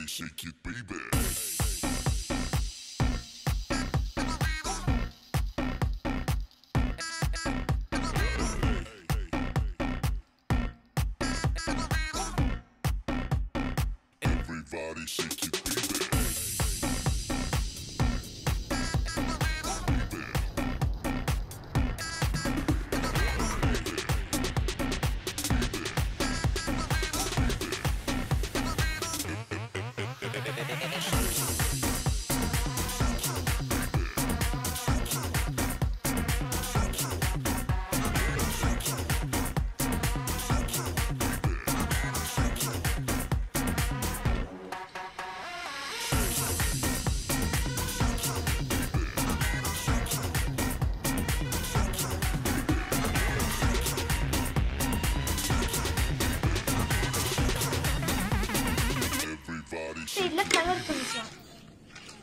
Everybody shake it, baby. Everybody shake it, baby. இல்ல cover பண்ணிக்கலாம்.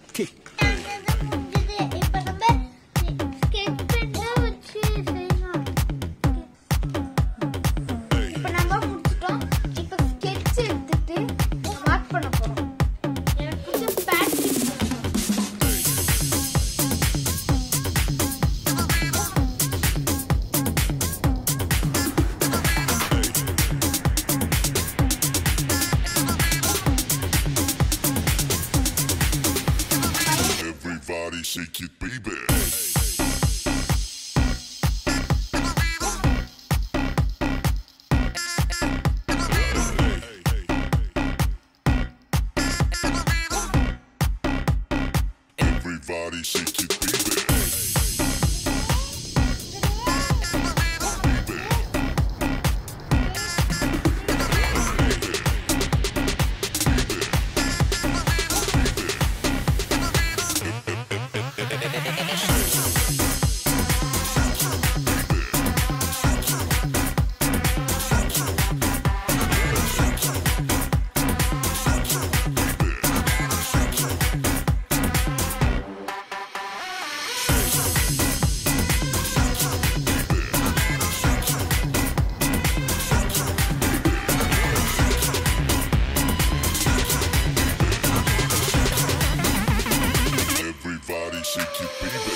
Okay இப்ப நம்ம ஸ்கெட்ச் பென் வச்சு செய்யலாம். இப்ப நம்ம முடிச்சிட்டோம். இப்ப ஸ்கெட்ச் எடுத்துட்டு மார்க் பண்ண போறோம். எனக்கு கொஞ்சம் batch Everybody shake it, baby. Everybody shake it, baby. Everybody shake it, baby.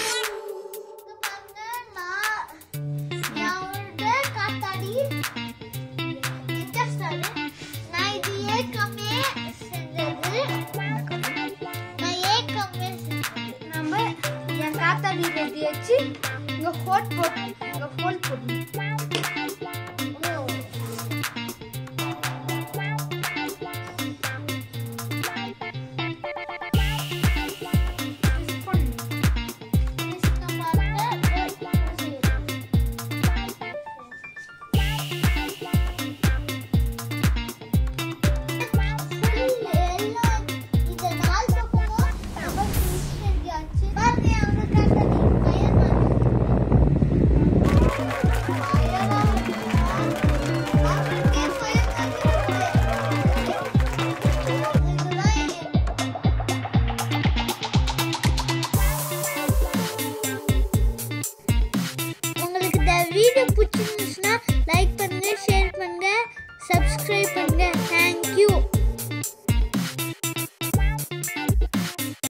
Video பிடிச்சிருந்துச்சுன்னா லைக் பண்ணுங்க, ஷேர் பண்ணுங்க, சப்ஸ்கிரைப் பண்ணுங்க.